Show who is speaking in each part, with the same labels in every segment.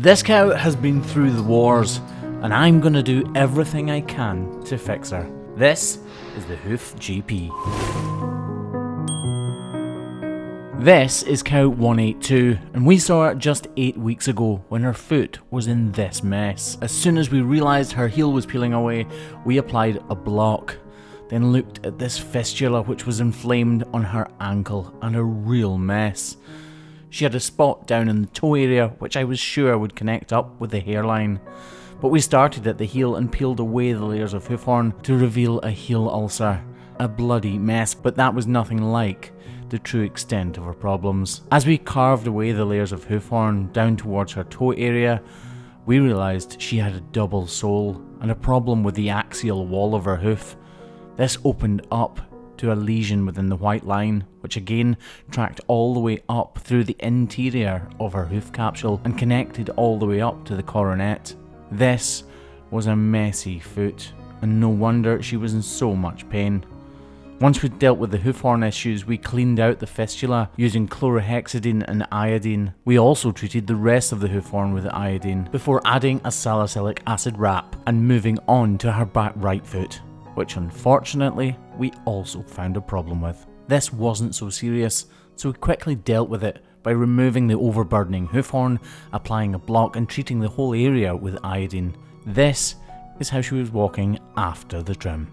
Speaker 1: This cow has been through the wars, and I'm gonna do everything I can to fix her. This is the Hoof GP. This is cow 182, and we saw her just 8 weeks ago when her foot was in this mess. As soon as we realised her heel was peeling away, we applied a block, then looked at this fistula which was inflamed on her ankle and a real mess. She had a spot down in the toe area which I was sure would connect up with the hairline. But we started at the heel and peeled away the layers of hoof horn to reveal a heel ulcer. A bloody mess, but that was nothing like the true extent of her problems. As we carved away the layers of hoof horn down towards her toe area, we realised she had a double sole and a problem with the axial wall of her hoof. This opened up to a lesion within the white line, which again tracked all the way up through the interior of her hoof capsule and connected all the way up to the coronet. This was a messy foot, and no wonder she was in so much pain. Once we'd dealt with the hoof horn issues, we cleaned out the fistula using chlorhexidine and iodine. We also treated the rest of the hoof horn with iodine before adding a salicylic acid wrap and moving on to her back right foot, which unfortunately we also found a problem with. This wasn't so serious, so we quickly dealt with it by removing the overburdening hoof horn, applying a block and treating the whole area with iodine. This is how she was walking after the trim.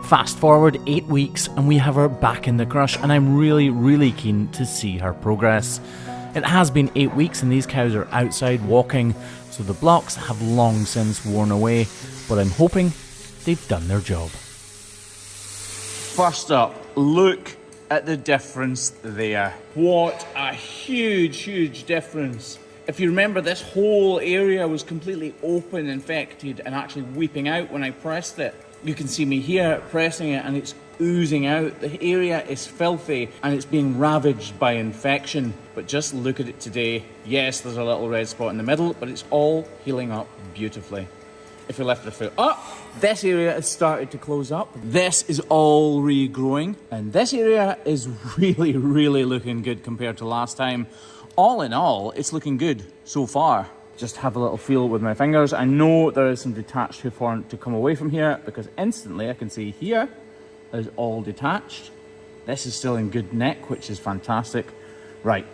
Speaker 1: Fast forward 8 weeks and we have her back in the crush, and I'm really keen to see her progress. It has been 8 weeks and these cows are outside walking, so the blocks have long since worn away, but I'm hoping they've done their job. First up, look at the difference there. What a huge difference. If you remember, this whole area was completely open, infected, and actually weeping out when I pressed it. You can see me here pressing it and it's oozing out. The area is filthy and it's being ravaged by infection. But just look at it today. Yes, there's a little red spot in the middle, but it's all healing up beautifully. If we lift the foot up, this area has started to close up. This is all regrowing, and this area is really looking good compared to last time. All in all, it's looking good so far. Just have a little feel with my fingers. I know there is some detached hoof horn to come away from here, because instantly I can see here is all detached. This is still in good neck, which is fantastic. Right.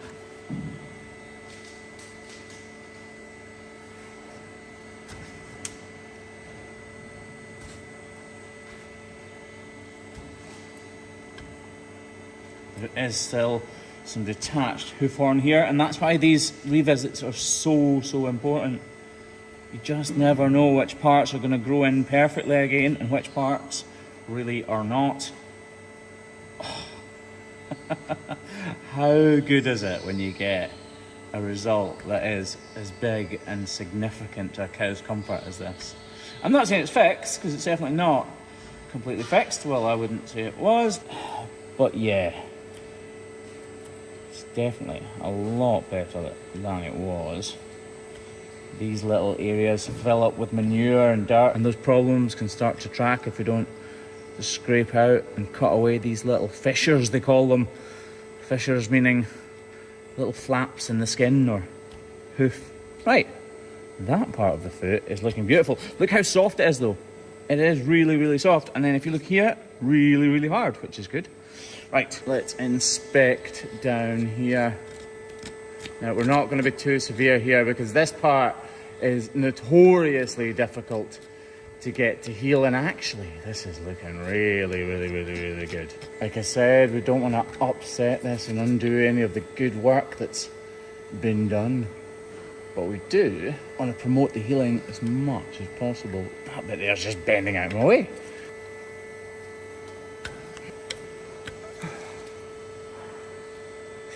Speaker 1: There is still some detached hoof horn here, and that's why these revisits are so important. You just never know which parts are going to grow in perfectly again and which parts really are not. Oh. How good is it when you get a result that is as big and significant to a cow's comfort as this? I'm not saying it's fixed, because it's definitely not completely fixed. Well, I wouldn't say it was, but yeah. Definitely a lot better than it was. These little areas fill up with manure and dirt, and those problems can start to track if we don't just scrape out and cut away these little fissures, they call them. Fissures meaning little flaps in the skin or hoof. Right, that part of the foot is looking beautiful. Look how soft it is though. It is really soft, and then if you look here, really hard, which is good. Right, let's inspect down here. Now, we're not going to be too severe here because this part is notoriously difficult to get to heal, and actually, this is looking really good. Like I said, we don't want to upset this and undo any of the good work that's been done, but we do want to promote the healing as much as possible. That bit there's just bending out of my way.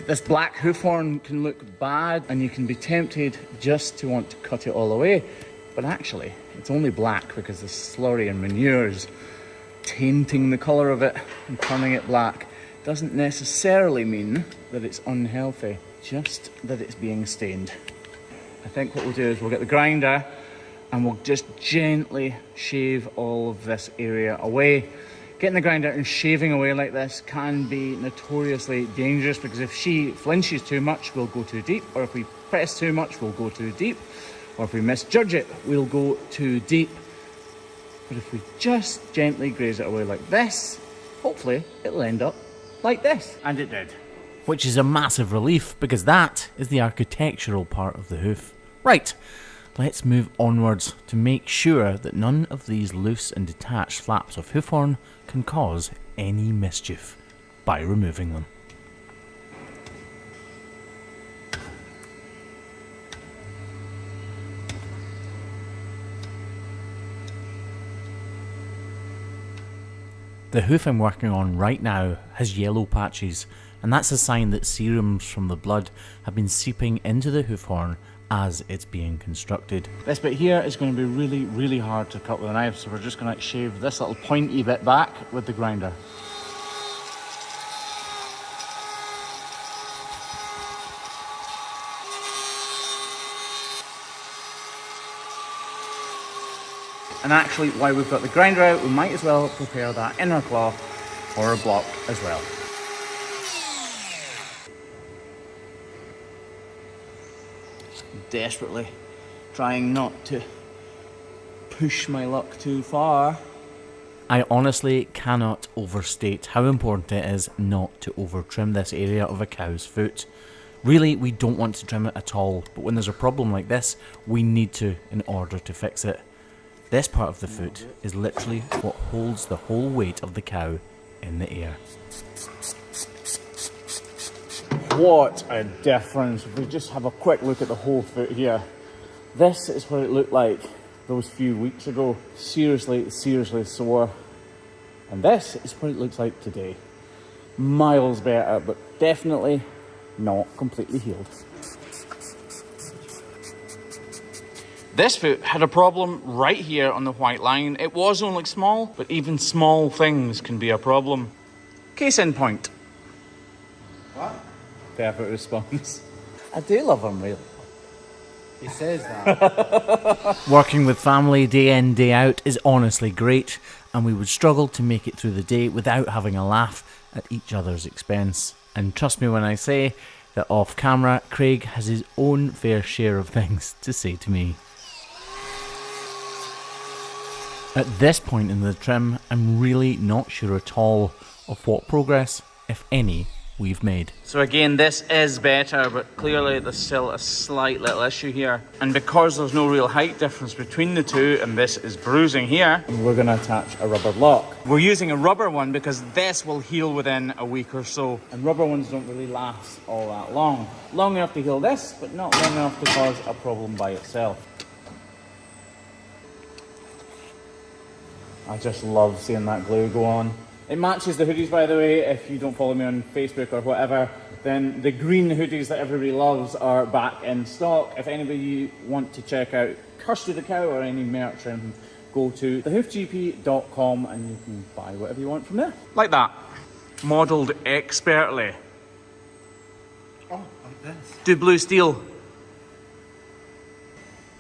Speaker 1: This black hoof horn can look bad and you can be tempted just to want to cut it all away, but actually it's only black because the slurry and manure is tainting the colour of it and turning it black. Doesn't necessarily mean that it's unhealthy, just that it's being stained. I think what we'll do is we'll get the grinder and we'll just gently shave all of this area away. Getting the grinder and shaving away like this can be notoriously dangerous, because if she flinches too much, we'll go too deep, or if we press too much, we'll go too deep. Or if we misjudge it, we'll go too deep. But if we just gently graze it away like this, hopefully it'll end up like this. And it did. Which is a massive relief, because that is the architectural part of the hoof. Right, let's move onwards to make sure that none of these loose and detached flaps of hoof horn can cause any mischief by removing them. The hoof I'm working on right now has yellow patches, and that's a sign that serums from the blood have been seeping into the hoof horn as it's being constructed. This bit here is going to be really hard to cut with a knife, so we're just going to shave this little pointy bit back with the grinder. And actually, while we've got the grinder out, we might as well prepare that inner cloth or a block as well. Desperately trying not to push my luck too far. I honestly cannot overstate how important it is not to over trim this area of a cow's foot. Really, we don't want to trim it at all, but when there's a problem like this, we need to in order to fix it. This part of the foot is literally what holds the whole weight of the cow in the air. What a difference. If we just have a quick look at the whole foot here. This is what it looked like those few weeks ago. Seriously sore. And this is what it looks like today. Miles better, but definitely not completely healed. This foot had a problem right here on the white line. It was only small, but even small things can be a problem. Case in point.
Speaker 2: What?
Speaker 1: Perfect response. I do love him, really.
Speaker 2: He says that.
Speaker 1: Working with family day in, day out is honestly great, and we would struggle to make it through the day without having a laugh at each other's expense. And trust me when I say that off camera, Craig has his own fair share of things to say to me. At this point in the trim, I'm really not sure at all of what progress, if any, we've made. So again, this is better, but clearly there's still a slight little issue here. And because there's no real height difference between the two, and this is bruising here, we're going to attach a rubber block. We're using a rubber one because this will heal within a week or so. And rubber ones don't really last all that long. Long enough to heal this, but not long enough to cause a problem by itself. I just love seeing that glue go on. It matches the hoodies, by the way. If you don't follow me on Facebook or whatever, then the green hoodies that everybody loves are back in stock. If anybody want to check out Kirsty the Cow or any merch, go to thehoofgp.com and you can buy whatever you want from there. Like that. Modelled expertly.
Speaker 2: Oh, like this.
Speaker 1: Do blue steel.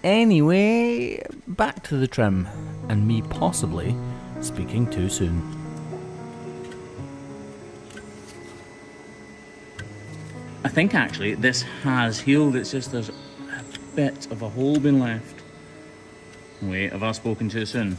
Speaker 1: Anyway, back to the trim, and me possibly speaking too soon. I think actually this has healed, it's just there's a bit of a hole been left. Wait, have I spoken too soon?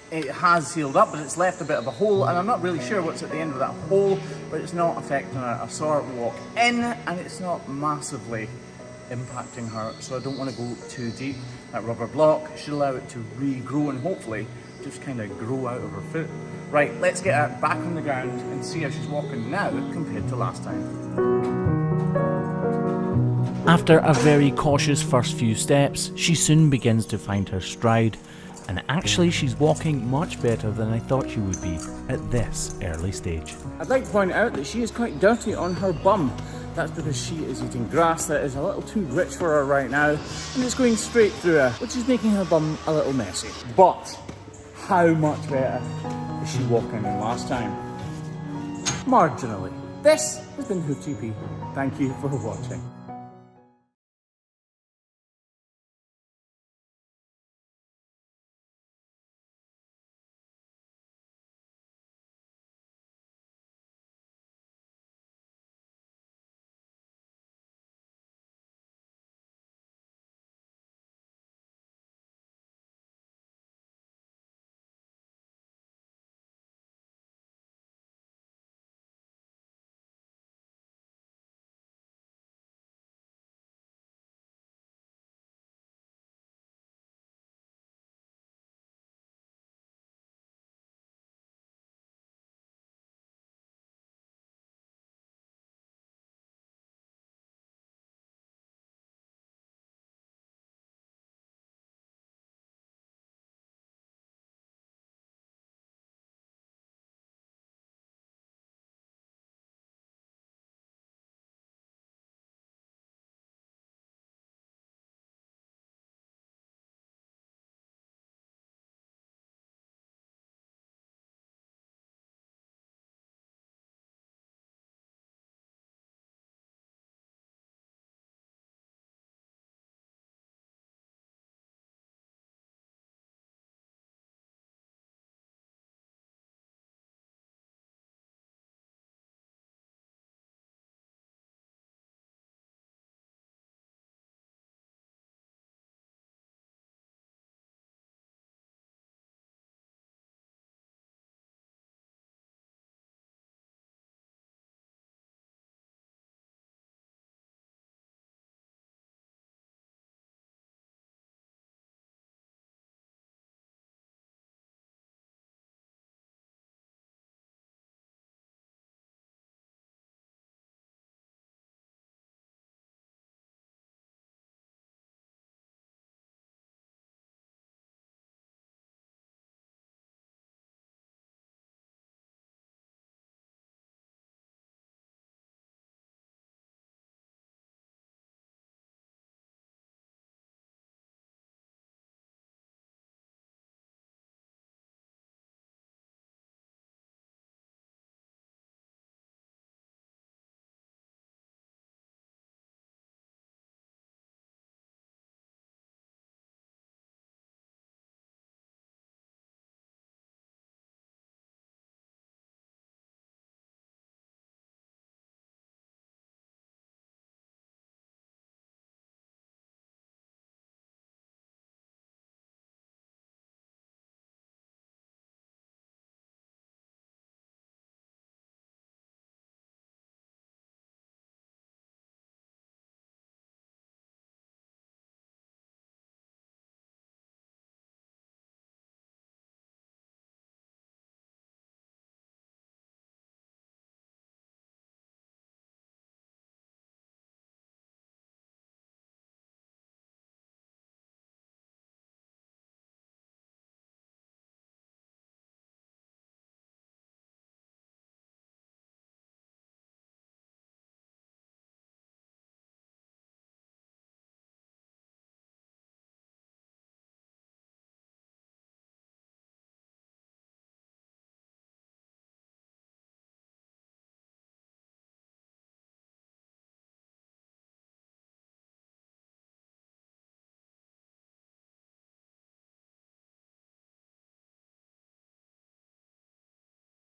Speaker 1: It has sealed up, but it's left a bit of a hole, and I'm not really sure what's at the end of that hole, but it's not affecting a sore walk in, and it's not massively impacting her, so I don't want to go too deep. That rubber block should allow it to regrow and hopefully just kind of grow out of her foot. Right, let's get her back on the ground and see how she's walking now compared to last time. After a very cautious first few steps, she soon begins to find her stride. And actually she's walking much better than I thought she would be at this early stage. I'd like to point out that she is quite dirty on her bum. That's because she is eating grass that is a little too rich for her right now, and it's going straight through her, which is making her bum a little messy. But how much better is she walking than last time? Marginally. This has been Hoof GP. Thank you for watching.